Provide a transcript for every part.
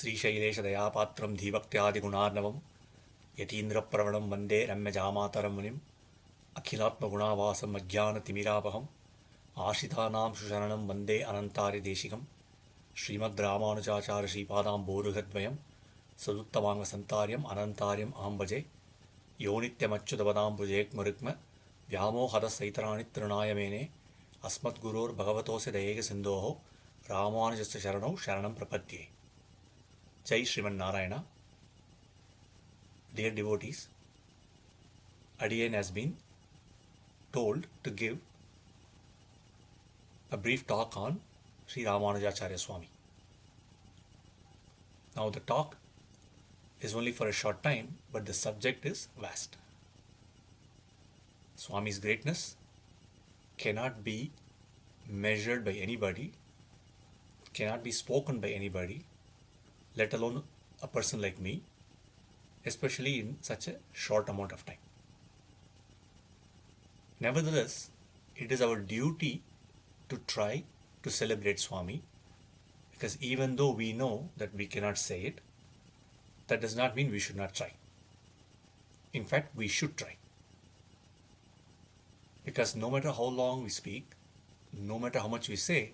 श्रीशैलेशदयापात्रं धीभक्त्यादिगुणार्णवं यतीन्द्रप्रवणं वन्दे रम्यजामातरं मुनिम् अखिलात्मगुणावासम् अज्ञानतिमिरापहम् आश्रितानां सुशरणं वन्दे अनन्तार्यदेशिकं श्रीमद्रामानुजाचार्यश्रीपादाम्बोरुहद्वयं सदुत्तमाङ्गसन्तार्यम् अनन्तार्यम् अहं भजे यो नित्यमच्युतपदाम्बुजैक्मरुक्म व्यामोहदसैतराणि तृणाय मेने अस्मद्गुरोर्भगवतोऽस्य दयैकसिन्धोः रामानुजस्य शरणौ शरणं प्रपद्ये. Jai Sriman Narayana. Dear devotees, Adiyan has been told to give a brief talk on Sri Ramanujacharya Swami. Now the talk is only for a short time, but the subject is vast. Swami's greatness cannot be measured by anybody, cannot be spoken by anybody, let alone a person like me, especially in such a short amount of time. Nevertheless, it is our duty to try to celebrate Swami, because even though we know that we cannot say it, that does not mean we should not try. In fact, we should try. Because no matter how long we speak, no matter how much we say,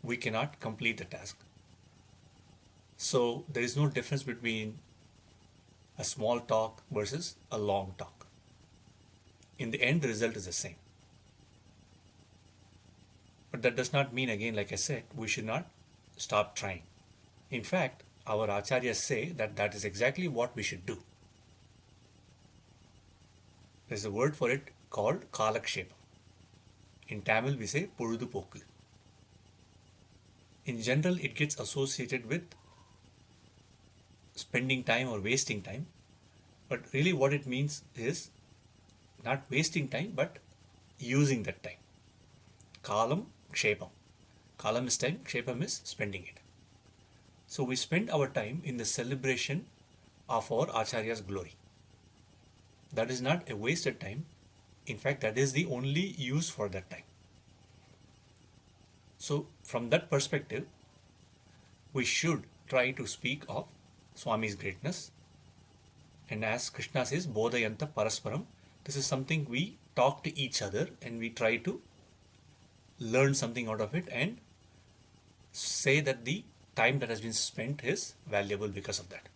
we cannot complete the task. So there is no difference between a small talk versus a long talk. In the end, the result is the same. But that does not mean, again, like I said, we should not stop trying. In fact, our acharyas say that that is exactly what we should do. There is a word for it called kalakshepam. In Tamil, we say poludupokku. In general, it gets associated with spending time or wasting time, but really what it means is not wasting time but using that time. Kalam kshepam. Kalam is time, kshepam is spending it. So we spend our time in the celebration of our acharya's glory. That is not a wasted time. In fact, that is the only use for that time. So from that perspective, we should try to speak of Swami's greatness. And as Krishna says, Bodhayanta Parasparam, this is something we talk to each other and we try to learn something out of it and say that the time that has been spent is valuable because of that.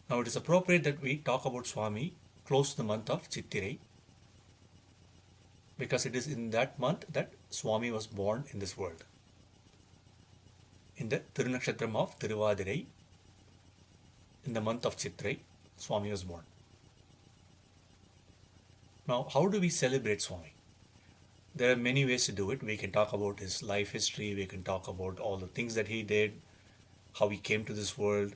Now it is appropriate that we talk about Swami close to the month of Chittirai, because it is in that month that Swami was born in this world. In the Tirunakshatram of Tiruvadirai, in the month of Chitrai, Swami was born. Now, how do we celebrate Swami? There are many ways to do it. We can talk about his life history, we can talk about all the things that he did, how he came to this world,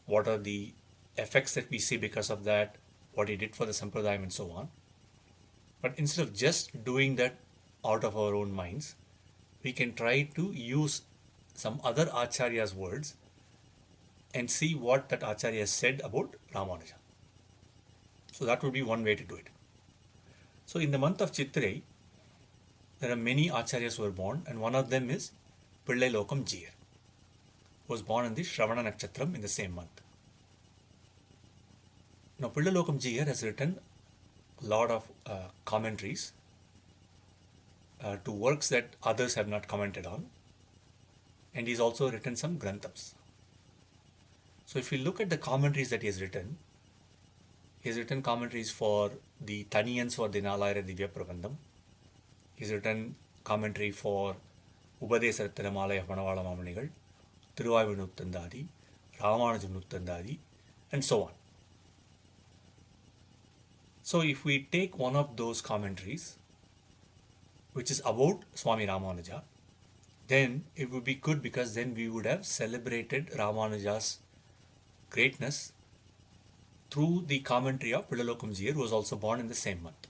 what are the effects that we see because of that, what he did for the Sampradayam and so on. But instead of just doing that out of our own minds, we can try to use some other acharya's words and see what that acharya said about Ramanuja. So that would be one way to do it. So in the month of Chitrai, there are many acharyas who were born, and one of them is Pillai Lokam Jiyar, who was born in the Shravana Nakshatram in the same month. Now Pillai Lokam Jiyar has written a lot of commentaries to works that others have not commented on, and he's also written some granthams. So if you look at the commentaries that he has written commentaries for the Taniyans for Dinalayara Divya Prabandham. He's written commentary for Upadesa Ratanamalaya Manavala Mamanigal, Thiruvaivurnuttandadi, Ramanujanuttandadi, and so on. So if we take one of those commentaries, which is about Swami Ramanuja, then it would be good, because then we would have celebrated Ramanuja's greatness through the commentary of Pillai Lokam Jiyar, who was also born in the same month.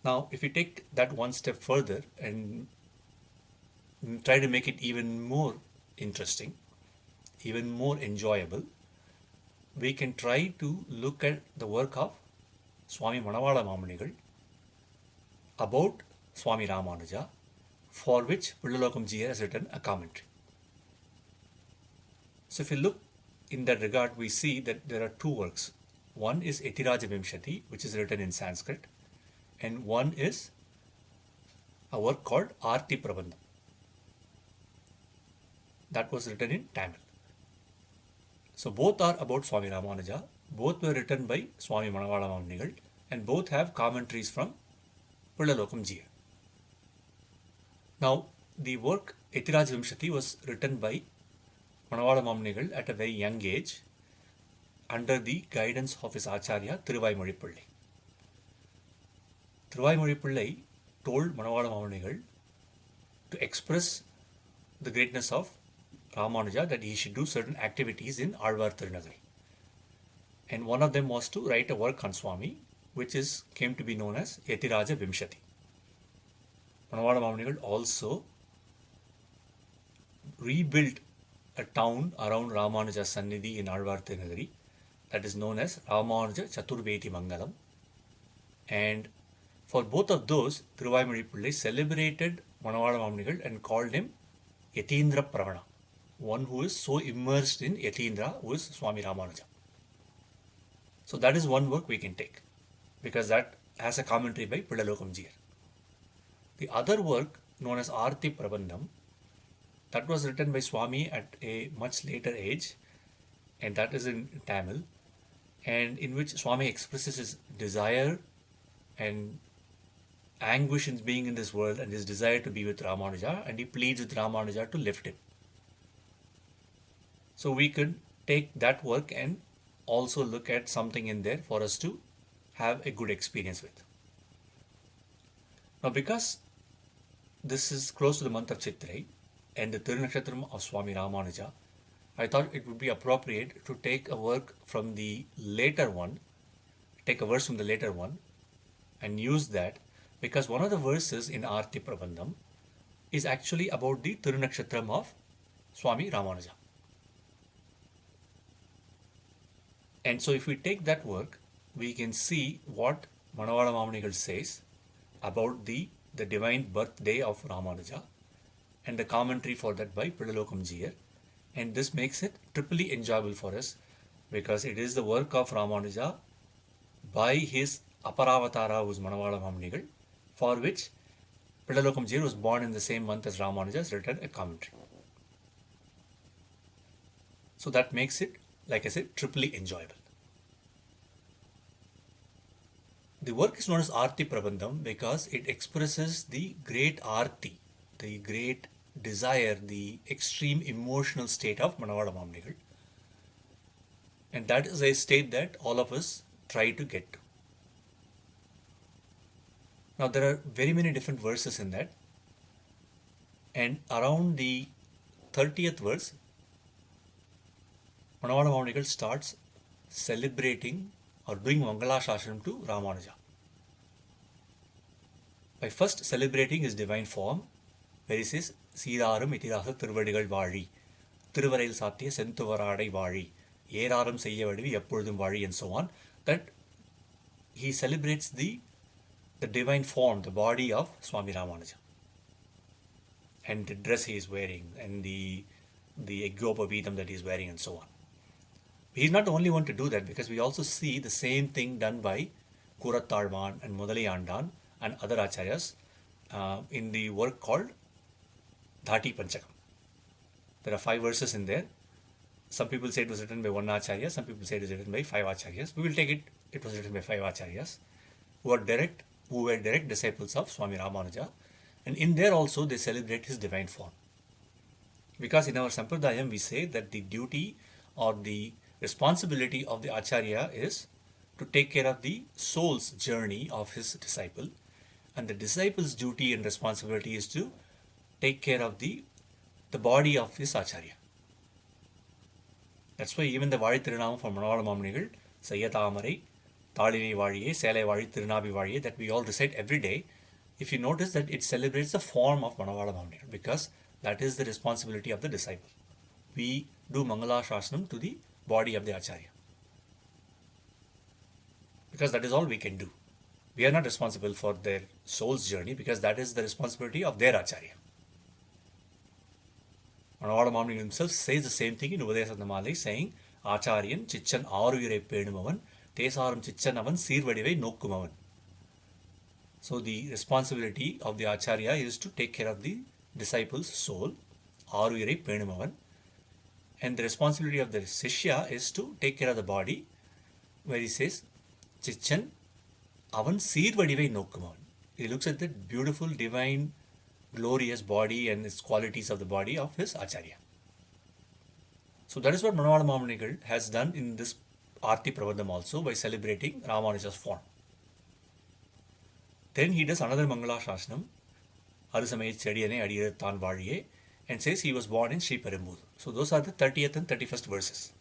Now, if we take that one step further and try to make it even more interesting, even more enjoyable, we can try to look at the work of Swami Manavala Mamanigal about Swami Ramanuja for which Pillalokam Jiya has written a commentary. So if you look in that regard, we see that there are two works. One is Yatiraja Vimshati, which is written in Sanskrit, and one is a work called Arti Prabandham. That was written in Tamil. So both are about Swami Ramanuja. Both were written by Swami Manavala Mamnigal, and both have commentaries from Pillalokam Jiya. Now, the work Yatiraja Vimshati was written by Manavala Mamnigal at a very young age under the guidance of his Acharya Thiruvaimozhi Pillai. Thiruvaimozhi Pillai told Manavala Mamnigal to express the greatness of Ramanuja, that he should do certain activities in Alvar Tirunagari. And one of them was to write a work on Swami, which came to be known as Yatiraja Vimshati. Manavala Mamnigal also rebuilt a town around Ramanuja Sannidhi in Alvar Tirunagari that is known as Ramanuja Chaturvedi Mangalam. And for both of those, Thiruvaimozhi Pillai celebrated Manavala Mamnigal and called him Yatindra Pravana, one who is so immersed in Yatindra, who is Swami Ramanuja. So that is one work we can take, because that has a commentary by Pillalokam Jiya. The other work, known as Arti Prabandham, that was written by Swami at a much later age, and that is in Tamil, and in which Swami expresses his desire and anguish in being in this world and his desire to be with Ramanuja, and he pleads with Ramanuja to lift him. So we could take that work and also look at something in there for us to have a good experience with. Now, because this is close to the month of Chitrai and the Tirunakshatram of Swami Ramanuja, I thought it would be appropriate to take a work from the later one, take a verse from the later one and use that, because one of the verses in Arti Prabandham is actually about the Tirunakshatram of Swami Ramanuja. And so if we take that work, we can see what Manavala Mamnigal says about the divine birthday of Ramanuja and the commentary for that by Pillalokam Jiya. And this makes it triply enjoyable for us, because it is the work of Ramanuja by his Aparavatara, who is Manavala Mamnigal, for which Pillalokam Jiya was born in the same month as Ramanuja, has written a commentary. So that makes it, like I said, triply enjoyable. The work is known as Arti Prabandham because it expresses the great Arti, the great desire, the extreme emotional state of Manavala Mamnigal. And that is a state that all of us try to get to. Now there are very many different verses in that. And around the 30th verse, Manavala Mamnigal starts celebrating or doing Mangala Shashanam to Ramanuja. By first celebrating his divine form, where he says, Siraram Itirasa Thiruvadigal Vali, Thiruvarai Satya Sentuvaradai Vali, Yeraram Seyyavadivi Eppozhudum Vali, and so on, that he celebrates the divine form, the body of Swami Ramanuja, and the dress he is wearing, and the Yajnopaveetam that he is wearing, and so on. He is not the only one to do that, because we also see the same thing done by Kurattalvan and Mudalaiyandan and other acharyas in the work called Dhati Panchakam. There are 5 verses in there. Some people say it was written by one acharya, some people say it was written by 5 acharyas. We will take it was written by 5 acharyas who were direct disciples of Swami Ramanuja, and in there also they celebrate his divine form. Because in our Sampradayam we say that the duty or the responsibility of the acharya is to take care of the soul's journey of his disciple, and the disciple's duty and responsibility is to take care of the body of his acharya. That's why even the Vali Tirunamam from Manavala Mamnigal, Sayyatamarai, Thalinai Valiye, Selai Vali, Tirunabi Valiye, that we all recite every day, if you notice that it celebrates the form of Manavala Mamnigal, because that is the responsibility of the disciple. We do Mangala Shashanam to the body of the acharya, because that is all we can do. We are not responsible for their soul's journey, because that is the responsibility of their acharya. Manavada Mamani himself says the same thing in Upadesathamalai, saying, Acharyan Chichan Aaruyirai Penumavan, Tesarum Chichan Avan Sirvadivai Nokkumavan. So the responsibility of the Acharya is to take care of the disciple's soul, Aaruyirai Penumavan. And the responsibility of the Sishya is to take care of the body, where he says, Chichan Avan Sirvadivai Nokkumavan. He looks at the beautiful, divine, glorious body and its qualities of the body of his Acharya. So that is what Manavada Mamanigal has done in this Arti Pravandam also by celebrating Ramanuja's form. Then he does another Mangala Shasnam, Arusamaya Chediyane Adiyarathan Valiye, and says he was born in Sri Perambur. So those are the 30th and 31st verses.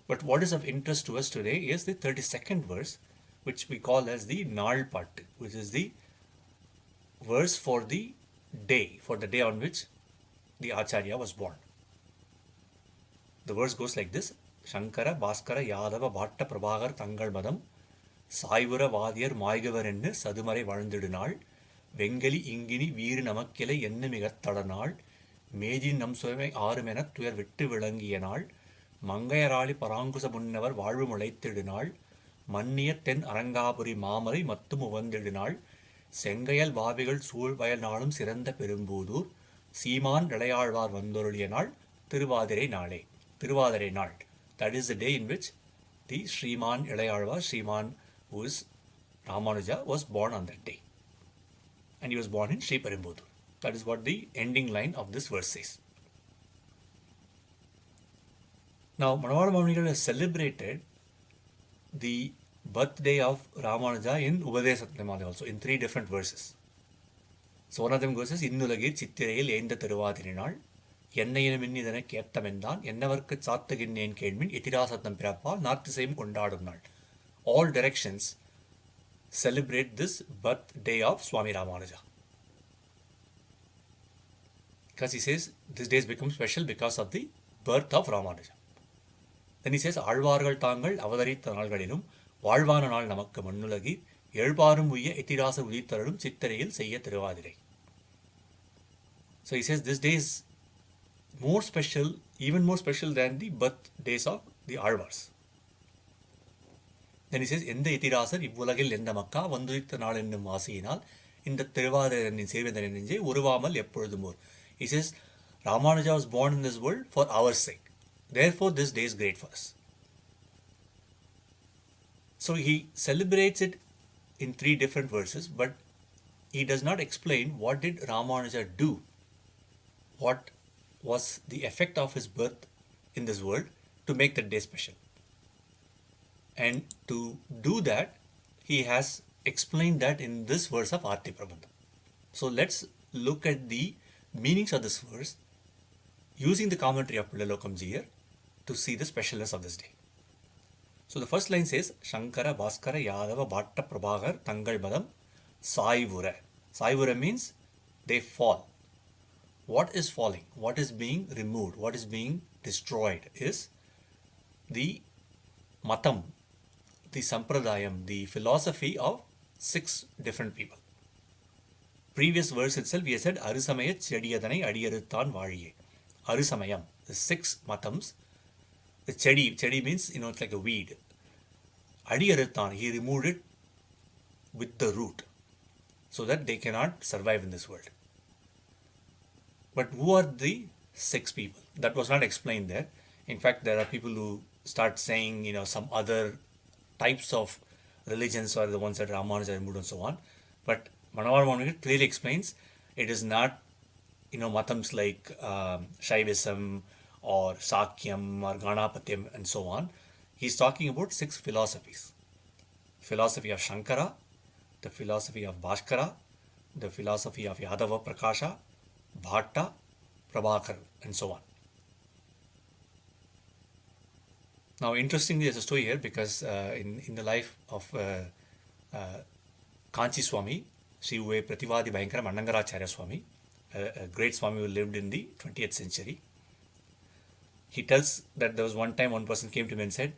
But what is of interest to us today is the 32nd verse, which we call as the Nal Pattu, which is the verse for the day on which the Acharya was born. The verse goes like this: Shankara, Bhaskara, Yadava, Bhatta, Prabhagar, Tangal Madam, Saivura, Vadiyar, Maigavar ennu Sadumare Valandidunal, Vengeli, Ingini, Veer Namakkile, Ennamigathadanal, Mejin Namsuvai, Arumena, Tuyar Vittu Vilangiyanal, Mangayarali, Parankusa Munnavar, Valvu Mulaithidunal, Manniya Ten Arangapuri Mamari, Mattum Uvandidunal, செங்கையல் வாவிகள் சூழ்வயல் நாளும் சிறந்த பெரும்பூதூர் சீமான் இளையாழ்வார் வந்தொருளிய நாள் திருவாதிரை நாளே. திருவாதிரை நாள். That is the day in which the Sriman Ilayalvar, Sriman who is Ramanuja, was born on that day. And he was born in Sri Perambur. That is what the ending line of this verse says. Now, Manavada Mamanigal has celebrated the birthday of Ramanuja in Upadesathamalai also, in 3 different verses. So one of them goes as, Innulagir Chittirayil Eintha Thiruvathirinaal, Ennayinum Innidana Kettamendan, Ennavarkku Saathaginneen Kelmin, Ithirasatham Pirappal, Naarthisayum Kondadum Naal. All directions celebrate this birthday of Swami Ramanuja. Because he says this day has become special because of the birth of Ramanuja. Then he says, Alvargal Tangal, Avadharitha Naalgalilum, வாழ்வான நாள் நமக்கு மண்ணுலகி எழுபாரும் உய்ய எத்திராச உதித்தருளும் சித்திரையில் செய்ய Thiruvathirai. So he says this day is more special, even more special than the birthdays of the Alvars. Then he says, எந்த எத்திராசர் இவ்வுலகில் எந்த மக்கா வந்துதித்த நாள் என்னும் வாசியினால் இந்த திருவாதிரையின் சேர்வதனை நெஞ்சே உருவாமல் எப்பொழுதும் ஓர். He says, Ramanuja was born in this world for our sake. Therefore this day is great for us. So he celebrates it in 3 different verses, but he does not explain what did Ramanuja do, what was the effect of his birth in this world to make that day special. And to do that, he has explained that in this verse of Arti Prabandham. So let's look at the meanings of this verse using the commentary of Pillalokam Jiyar to see the specialness of this day. So the first line says, Shankara, Bhaskara, Yadava, Bhatta, Prabhagar, Tangal Badam, Saivura. Saivura means they fall. What is falling? What is being removed? What is being destroyed is the matam, the sampradayam, the philosophy of 6 different people. Previous verse itself, he said, Arusamaya Chediyadanai Adiyarathan Valiye. Arusamayam, the 6 matams. The chedi means, it's like a weed. Adiyarathan, he removed it with the root so that they cannot survive in this world. But who are the 6 people? That was not explained there. In fact, there are people who start saying, some other types of religions are the ones that Ramanuja removed and so on. But Manavada Mamanigal clearly explains it is not, matams like Shaivism or Sakyam or Ganapatyam and so on. He's talking about 6 philosophies. Philosophy of Shankara, the philosophy of Bhaskara, the philosophy of Yadava Prakasha, Bhatta, Prabhakar, and so on. Now, interestingly, there's a story here because in the life of Kanchi Swami, Sri Uve Prativadi Bhayankara Mannangaracharya Swami, a great Swami who lived in the 20th century, he tells that there was one time one person came to him and said,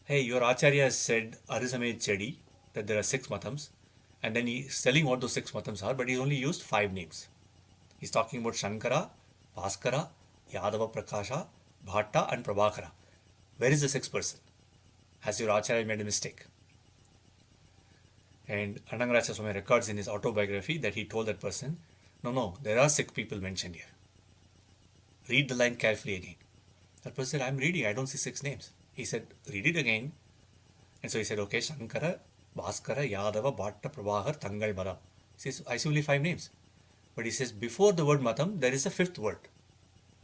hey, your Acharya has said Arisamay Chedi, that there are 6 matams, and then he's telling what those 6 matams are, but he's only used 5 names. He's talking about Shankara, Bhaskara, Yadava Prakasha, Bhatta and Prabhakara. Where is the sixth person? Has your Acharya made a mistake? And Anangaraja Swami records in his autobiography that he told that person, no, there are six people mentioned here. Read the line carefully again. That person said, I'm reading, I don't see six names. He said, read it again. And so he said, okay, Shankara, Bhaskara, Yadava, Bhatta, Prabhakar, Tangal, Matam. He says, I see only five names. But he says, before the word Matam, there is a fifth word.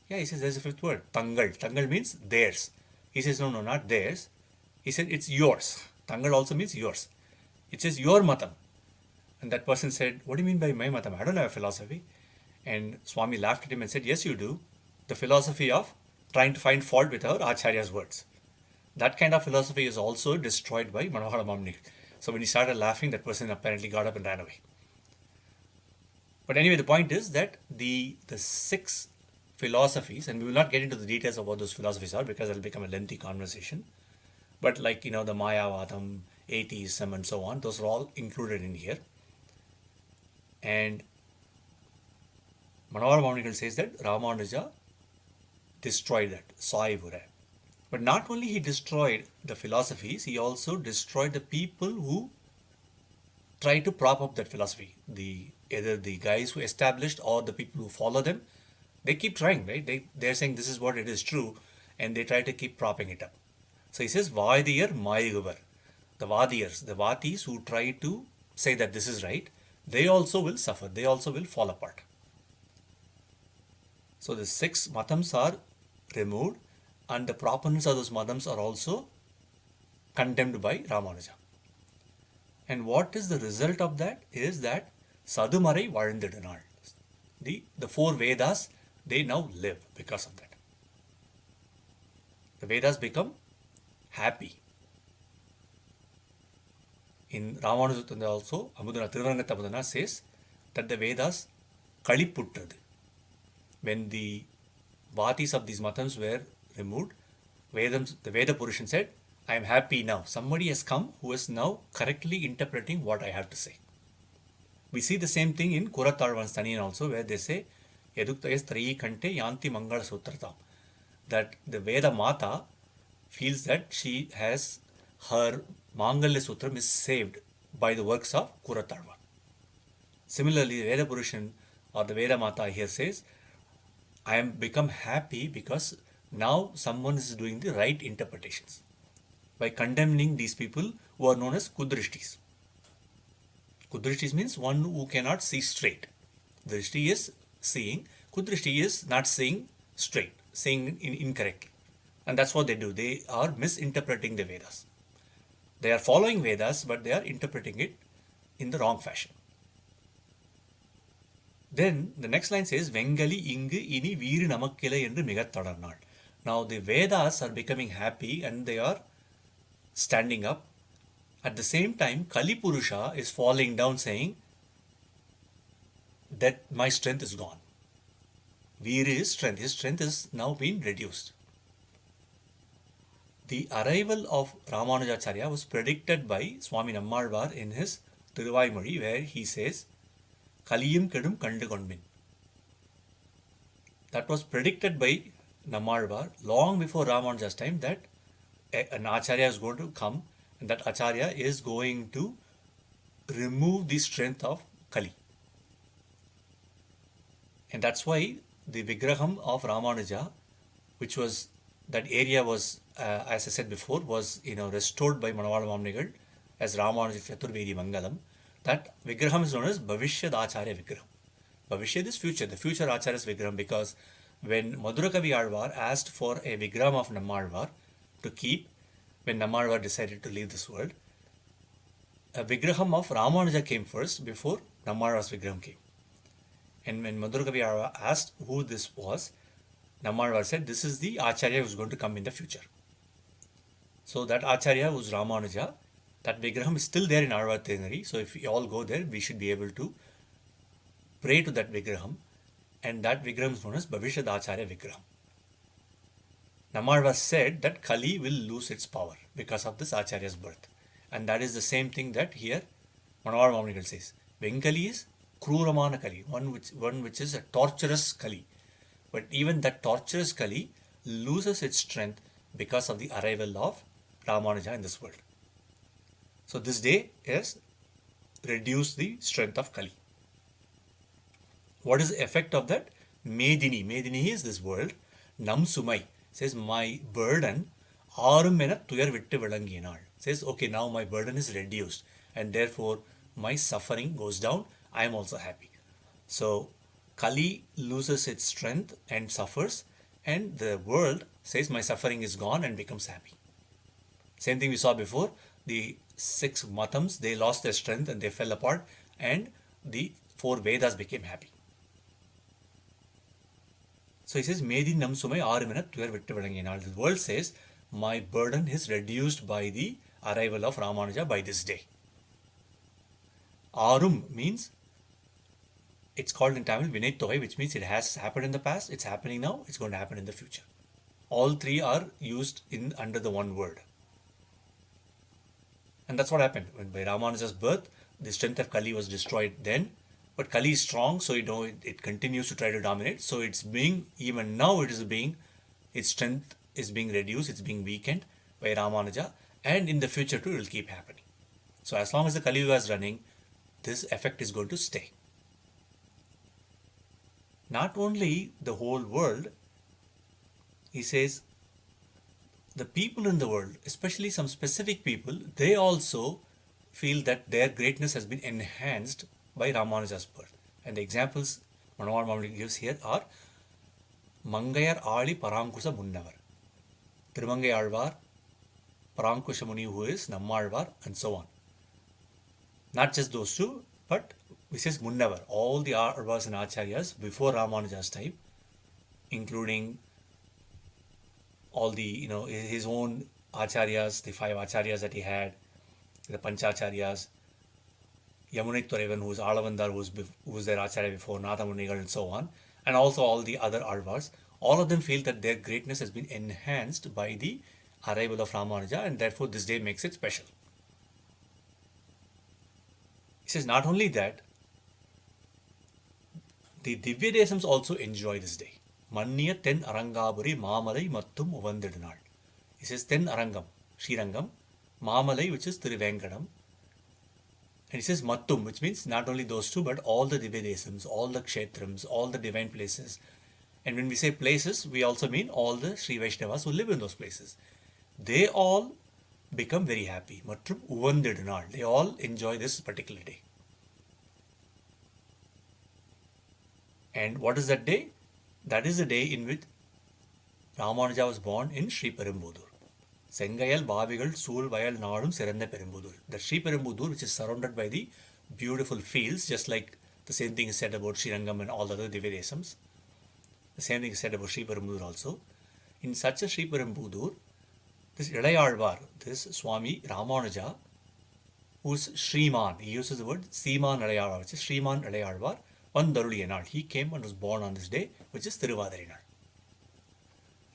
Yeah, he says, there's a fifth word. Tangal. Tangal means theirs. He says, no, not theirs. He said, it's yours. Tangal also means yours. It says, your Matam. And that person said, what do you mean by my Matam? I don't have a philosophy. And Swami laughed at him and said, yes, you do. The philosophy of trying to find fault with our Acharya's words. That kind of philosophy is also destroyed by Manohara Mamnik. So when he started laughing, that person apparently got up and ran away. But anyway, the point is that the six philosophies, and we will not get into the details of what those philosophies are because it'll become a lengthy conversation. But like, the Mayavadam, atheism and so on, those are all included in here. And Manohara Mamnikal says that Ramanuja destroyed that, Saivura. But not only he destroyed the philosophies, he also destroyed the people who try to prop up that philosophy. Either the guys who established or the people who follow them, they keep trying, right? They're saying this is what it is true, and they try to keep propping it up. So he says, Vaidiyar Mayuvar. The Vadiyars, the Vatis who try to say that this is right, they also will suffer. They also will fall apart. So the six matams are removed, and the proponents of those matams are also condemned by Ramanuja. And what is the result of that is that Sadumarai Varandidanal. The four Vedas, they now live because of that. The Vedas become happy. In Ramanuja also, Amudana Tiruvarangathamudana says that the Vedas Kaliputtradu. When the Vatis of these matams were removed, the Veda Purushan said, I am happy now. Somebody has come who is now correctly interpreting what I have to say. We see the same thing in Kuratalvan's Taniyan also, where they say, Yaduktayas Trayi Kante Yanti Mangala Sutratam. That the Veda Mata feels that she has her Mangalya Sutram is saved by the works of Kuratalvan. Similarly, the Veda Purushan or the Veda Mata here says, I am become happy because now someone is doing the right interpretations by condemning these people who are known as Kudrishtis. Kudrishtis means one who cannot see straight. Drishti is seeing, Kudrishti is not seeing straight, seeing incorrectly. And that's what they do. They are misinterpreting the Vedas. They are following Vedas, but they are interpreting it in the wrong fashion. Then the next line says, Vengali ingu ini veeru namakkilai endru migat tadarnal. Now the Vedas are becoming happy and they are standing up. At the same time, Kali Purusha is falling down saying that my strength is gone. Veer is strength. His strength is now been reduced. The arrival of Ramanujacharya was predicted by Swami Nammalvar in his Thiruvaimozhi, where he says, Kaliyum kedum kandu konmin. That was predicted by Nammalvar long before Ramanuja's time, that an Acharya is going to come and that Acharya is going to remove the strength of Kali. And that's why the Vigraham of Ramanuja, which was, that area was, as I said before, was restored by Manohara Mamnikal as Ramanuja Chaturvedi Mangalam. That Vigraham is known as Bhavishyad Acharya Vigraham. Bhavishyad is future, the future Acharya's Vigraham, because when Madhurakavi Alvar asked for a Vigraham of Nammalvar to keep, when Nammalvar decided to leave this world, a Vigraham of Ramanuja came first before Nammalvar's Vigraham came. And when Madhurakavi Alvar asked who this was, Nammalvar said, this is the Acharya who is going to come in the future. So that Acharya was Ramanuja. That Vigraham is still there in Alvar Trinary. So if we all go there, we should be able to pray to that Vigraham. And that Vigraham is known as Bhavishyad Acharya Vigraham. Nammalvar said that Kali will lose its power because of this Acharya's birth. And that is the same thing that here Manohara Mamnikal says. Venkali is Kruramana Kali, one which is a torturous Kali. But even that torturous Kali loses its strength because of the arrival of Ramanuja in this world. So this day has reduced the strength of Kali. What is the effect of that? Medini. Medini is this world. Nam Sumai says, my burden Arumena Tuyar Vittu Vilanginal. Says, okay, now my burden is reduced and therefore my suffering goes down. I am also happy. So Kali loses its strength and suffers, and the world says, my suffering is gone, and becomes happy. Same thing we saw before. The 6 matams, they lost their strength and they fell apart, and the 4 Vedas became happy. So he says, Medi Nam Sumai Arumena Tuyar Vittu Vilanginal. The world says, my burden is reduced by the arrival of Ramanuja by this day. Arum means, it's called in Tamil Vinay Togai, which means it has happened in the past, it's happening now, it's going to happen in the future. All 3 are used in under the one word. And that's what happened. When by Ramanuja's birth, the strength of Kali was destroyed then. But Kali is strong, so it continues to try to dominate. So it's being, even now it is being, its strength is being reduced, it's being weakened by Ramanuja. And in the future too, it will keep happening. So as long as the Kali Yuga is running, this effect is going to stay. Not only the whole world, he says, the people in the world, especially some specific people, they also feel that their greatness has been enhanced by Ramanuja's birth. And the examples Manavar Mamali gives here are Mangayar Ali Parankusa Munnavar, Thirumangai Alvar, Parankusha Muni, who is Nammalvar, and so on. Not just those two, but this is Munnavar. All the Alvars and Acharyas before Ramanuja's time, including all the, his own Acharyas, the 5 Acharyas that he had, the Panchacharyas, Yamunitwarevan, who was Alavandar, who was their Acharya before, Nathamunigal, and so on, and also all the other Alvars. All of them feel that their greatness has been enhanced by the arrival of Ramanuja, and therefore this day makes it special. He says, not only that, the Divya Desams also enjoy this day. Manniya Ten Arangaburi Mamalai Mattum Uvandidinal. He says Ten Arangam, Srirangam, Mamalai, which is Thiruvenkadam. And he says Mattum, which means not only those two, but all the Divya Desams, all the Kshetrams, all the divine places. And when we say places, we also mean all the Sri Vaishnavas who live in those places. They all become very happy. Mattum Uvandidinal. They all enjoy this particular day. And what is that day? That is the day in which Ramanuja was born in Sri Perumbudur. Sengayal Bavigal Sool Vayal Nadum Serenda Perumbudur. The Sri Perumbudur, which is surrounded by the beautiful fields, just like the same thing is said about Srirangam and all the other Divya Desams. The same thing is said about Sri Perumbudur also. In such a Sri Perumbudur, this Ilayalvar, this Swami Ramanuja, who's Shriman, he uses the word Seeman Ilayalvar, which is Shriman Ilayalvar, Vandaruliyanal. He came and was born on this day, which is Thiruvadarinal.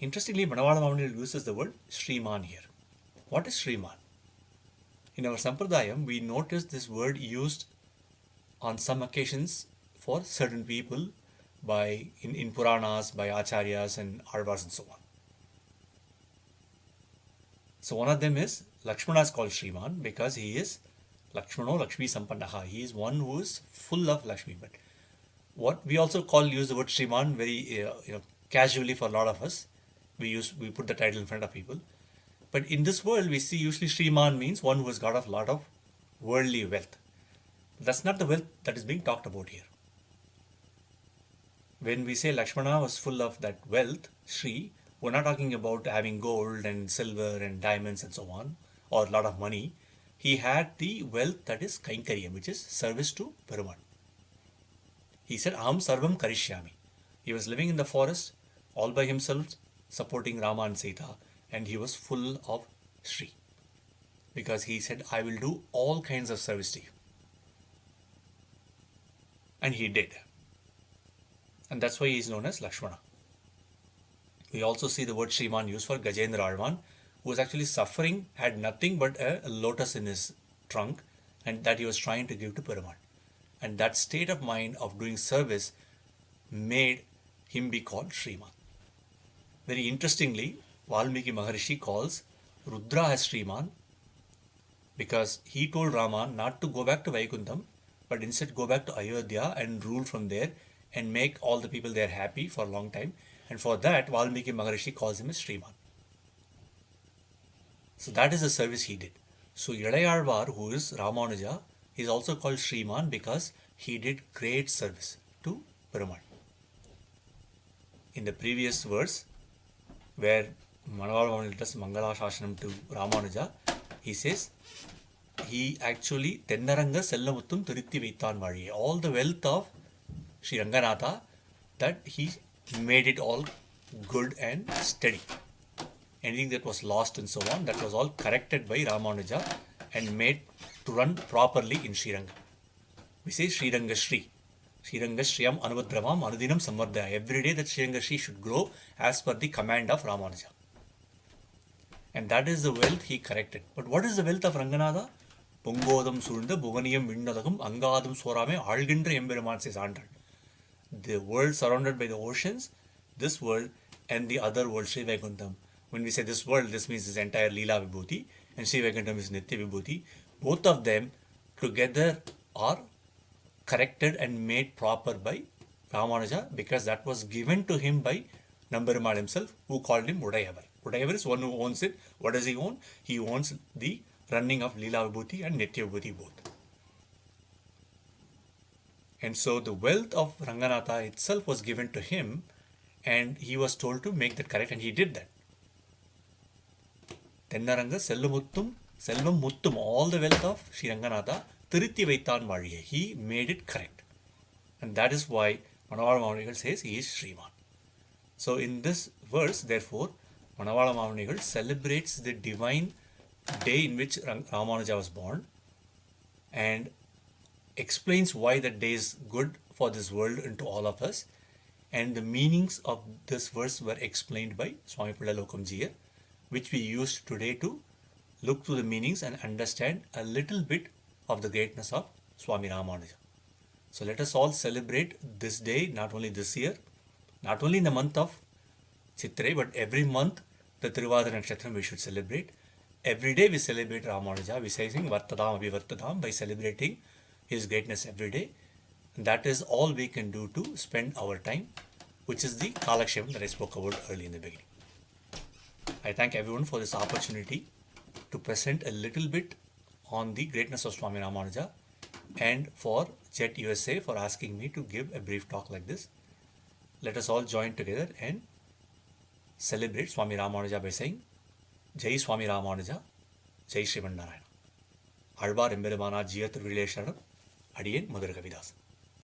Interestingly, Manavala Mamani uses the word Shriman here. What is Shriman? In our Sampradayam, we notice this word used on some occasions for certain people in Puranas, by Acharyas and Alvars and so on. So one of them is Lakshmana is called Shriman because he is Lakshmano Lakshmi Sampannaha. He is one who is full of Lakshmi. But what we also use the word Shriman very casually for a lot of us. We put the title in front of people. But in this world, we see usually Shriman means one who has got a lot of worldly wealth. That's not the wealth that is being talked about here. When we say Lakshmana was full of that wealth, Shri, we're not talking about having gold and silver and diamonds and so on, or a lot of money. He had the wealth that is Kainkaryam, which is service to Perumal. He said, Aham Sarvam Karishyami. He was living in the forest all by himself, supporting Rama and Sita, and he was full of Shri. Because he said, I will do all kinds of service to you. And he did. And that's why he is known as Lakshmana. We also see the word Shriman used for Gajendra Alvan, who was actually suffering, had nothing but a lotus in his trunk, and that he was trying to give to Perumal. And that state of mind of doing service made him be called Sriman. Very interestingly, Valmiki Maharishi calls Rudra as Sriman because he told Raman not to go back to Vaikuntham, but instead go back to Ayodhya and rule from there and make all the people there happy for a long time. And for that, Valmiki Maharishi calls him as Sriman. So that is the service he did. So Yadayalvar, who is Ramanuja, is also called Sriman because he did great service to Perumal. In the previous verse, where Manavalavan does Mangala Shashanam to Ramanuja, he says, he actually Tennaranga Sellamuttum Thiritti Vaithan Vazhiye. All the wealth of Sri Ranganatha, that he made it all good and steady. Anything that was lost and so on, that was all corrected by Ramanuja and made to run properly in Sriranga. We say Sriranga Shri. Sriranga Shriyam Anubhadramam Anudinam Samvardhaya. Every day that Sriranga Shri should grow as per the command of Ramanuja. And that is the wealth he corrected. But what is the wealth of Ranganatha? Pungodam Surunda, Buganiyam Vindadagam, Angadam Swarame, Algindra Emberaman says Andal. The world surrounded by the oceans, this world and the other world, Sri Vaikuntham. When we say this world, this means this entire Leela Vibhuti, and Sri Vaikuntham is Nitya Vibhuti. Both of them together are corrected and made proper by Ramanuja because that was given to him by Namberumal himself, who called him Udayavar. Udayavar is one who owns it. What does he own? He owns the running of Leela Vibhuti and Nitya Vibhuti both. And so the wealth of Ranganatha itself was given to him, and he was told to make that correct, and he did that. Tennaranga Selvam Muttum, all the wealth of Sri Ranganatha, Thiritti Vaithan Vazhiye. He made it correct. And that is why Manavala Mavanigal says he is Sriman. So in this verse, therefore, Manavala Mavanigal celebrates the divine day in which Ramanuja was born and explains why that day is good for this world and to all of us. And the meanings of this verse were explained by Swami Pilla Lokamjiya, which we use today to look through the meanings and understand a little bit of the greatness of Swami Ramanuja. So let us all celebrate this day, not only this year, not only in the month of Chitrai, but every month the Tiruvadara Nakshatram we should celebrate. Every day we celebrate Ramanuja, we say Vartadam Abhivartadam by celebrating his greatness every day. And that is all we can do to spend our time, which is the Kalakshepam that I spoke about early in the beginning. I thank everyone for this opportunity to present a little bit on the greatness of Swami Ramanuja, and for Jet USA for asking me to give a brief talk like this. Let us all join together and celebrate Swami Ramanuja by saying Jai Swami Ramanuja, Jai Sriman Narayana. Alvar Emberemana Jiyatru Rilesharam, Adiyen Madhura Kavidasan.